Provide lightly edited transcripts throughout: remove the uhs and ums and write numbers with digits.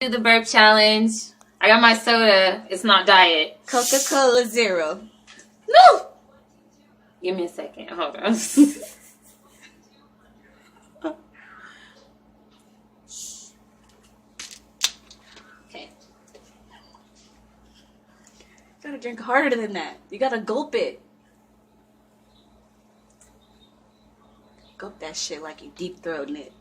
Do the burp challenge. I got my soda. It's not diet. Coca-Cola Zero. No! Give me a second. Hold on. Okay. You gotta drink harder than that. You gotta gulp it. Gulp that shit like you deep throating it.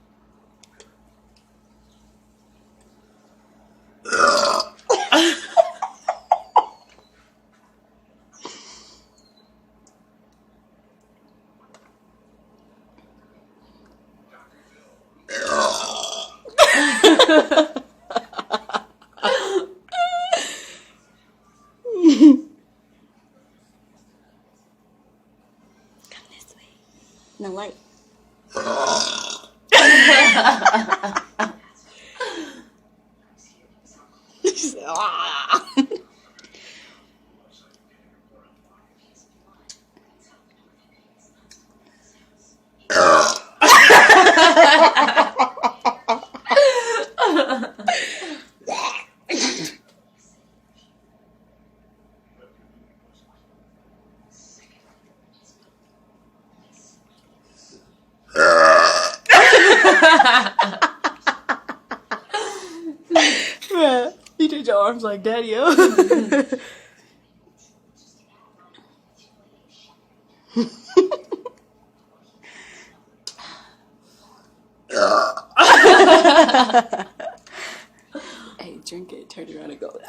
Come this way. No light. You did your arms like daddy-o. Hey, drink it, turn it around and go.